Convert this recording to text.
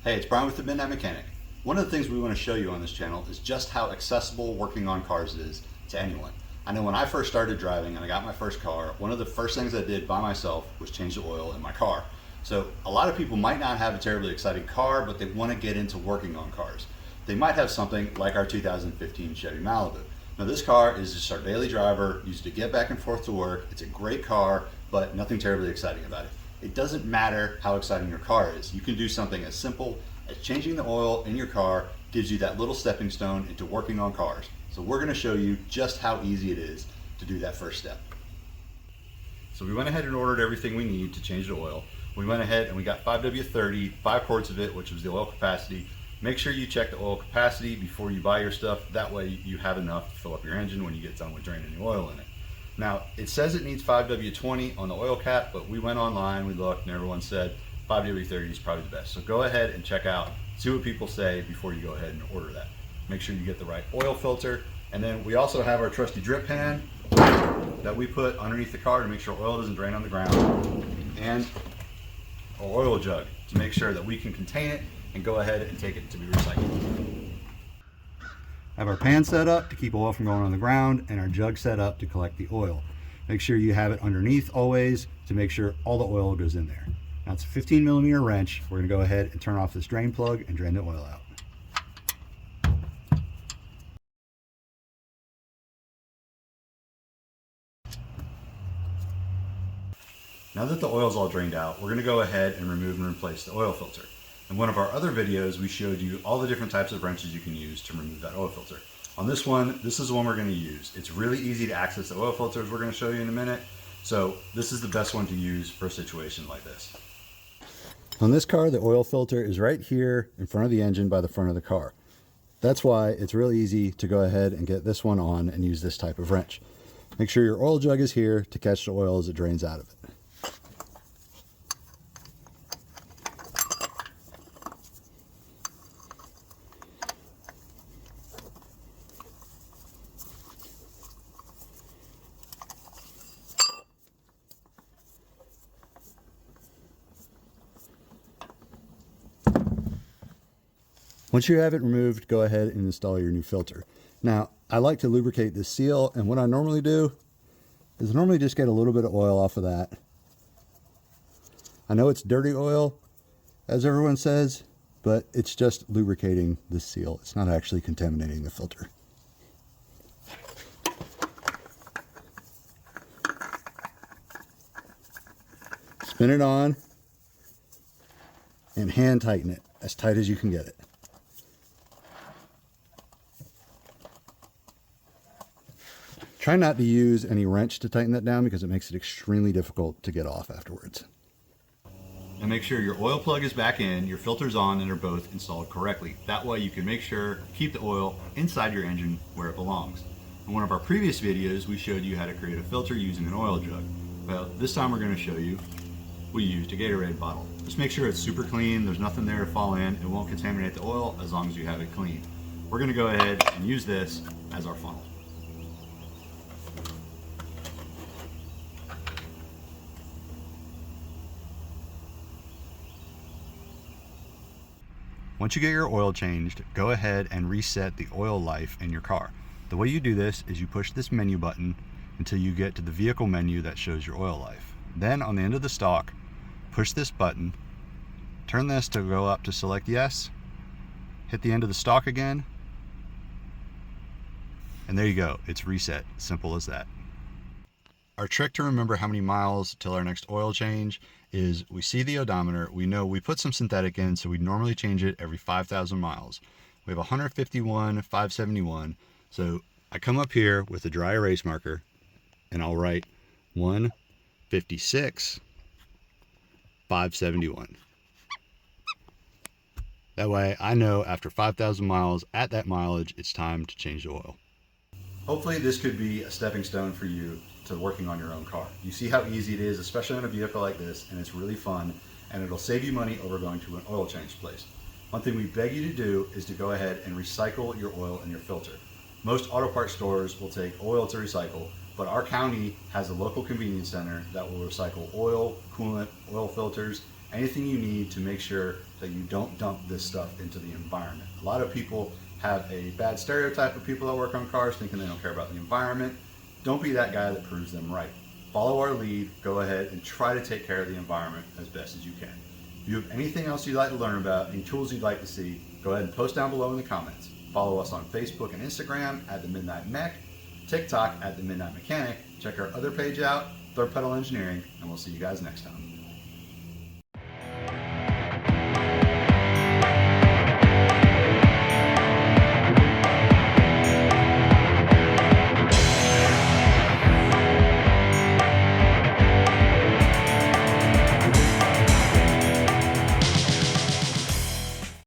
Hey, it's Brian with the Midnight Mechanic. One of the things we want to show you on this channel is just how accessible working on cars is to anyone. I know when I first started driving and I got my first car, one of the first things I did by myself was change the oil in my car. So a lot of people might not have a terribly exciting car, but they want to get into working on cars. They might have something like our 2015 Chevy Malibu. Now this car is just our daily driver, used to get back and forth to work. It's a great car, but nothing terribly exciting about it. It doesn't matter how exciting your car is. You can do something as simple as changing the oil in your car gives you that little stepping stone into working on cars. So we're going to show you just how easy it is to do that first step. So we went ahead and ordered everything we need to change the oil. We went ahead and we got 5W30, 5 quarts of it, which was the oil capacity. Make sure you check the oil capacity before you buy your stuff. That way you have enough to fill up your engine when you get done with draining the oil in it. Now, it says it needs 5W20 on the oil cap, but we went online, we looked, and everyone said 5W30 is probably the best. So go ahead and check out, see what people say before you go ahead and order that. Make sure you get the right oil filter. And then we also have our trusty drip pan that we put underneath the car to make sure oil doesn't drain on the ground. And our oil jug to make sure that we can contain it and go ahead and take it to be recycled. Have our pan set up to keep oil from going on the ground and our jug set up to collect the oil. Make sure you have it underneath always to make sure all the oil goes in there. Now it's a 15mm wrench. We're going to go ahead and turn off this drain plug and drain the oil out. Now that the oil is all drained out, we're going to go ahead and remove and replace the oil filter. In one of our other videos, we showed you all the different types of wrenches you can use to remove that oil filter. On this one, this is the one we're going to use. It's really easy to access the oil filters we're going to show you in a minute. So this is the best one to use for a situation like this. On this car, the oil filter is right here in front of the engine by the front of the car. That's why it's really easy to go ahead and get this one on and use this type of wrench. Make sure your oil jug is here to catch the oil as it drains out of it. Once you have it removed, go ahead and install your new filter. Now, I like to lubricate this seal, and what I normally do is I normally just get a little bit of oil off of that. I know it's dirty oil, as everyone says, but it's just lubricating the seal. It's not actually contaminating the filter. Spin it on and hand tighten it as tight as you can get it. Try not to use any wrench to tighten that down because it makes it extremely difficult to get off afterwards. And make sure your oil plug is back in, your filter's on, and they're both installed correctly. That way you can make sure to keep the oil inside your engine where it belongs. In one of our previous videos, we showed you how to create a filter using an oil jug. Well, this time we're going to show you we used a Gatorade bottle. Just make sure it's super clean, there's nothing there to fall in, it won't contaminate the oil as long as you have it clean. We're going to go ahead and use this as our funnel. Once you get your oil changed, go ahead and reset the oil life in your car. The way you do this is you push this menu button until you get to the vehicle menu that shows your oil life. Then on the end of the stalk, push this button, turn this to go up to select yes, hit the end of the stalk again, and there you go, it's reset. Simple as that. Our trick to remember how many miles till our next oil change is we see the odometer, we know we put some synthetic in, so we normally change it every 5,000 miles. We have 151, 571, so I come up here with a dry erase marker and I'll write 156, 571. That way I know after 5,000 miles at that mileage, it's time to change the oil. Hopefully this could be a stepping stone for you to working on your own car. You see how easy it is, especially on a vehicle like this, and it's really fun, and it'll save you money over going to an oil change place. One thing we beg you to do is to go ahead and recycle your oil in your filter. Most auto parts stores will take oil to recycle, but our county has a local convenience center that will recycle oil, coolant, oil filters, anything you need to make sure that you don't dump this stuff into the environment. A lot of people have a bad stereotype of people that work on cars, thinking they don't care about the environment. Don't be that guy that proves them right. Follow our lead, go ahead and try to take care of the environment as best as you can. If you have anything else you'd like to learn about, any tools you'd like to see, go ahead and post down below in the comments. Follow us on Facebook and Instagram at The Midnight Mech, TikTok at The Midnight Mechanic. Check our other page out, Third Pedal Engineering, and we'll see you guys next time.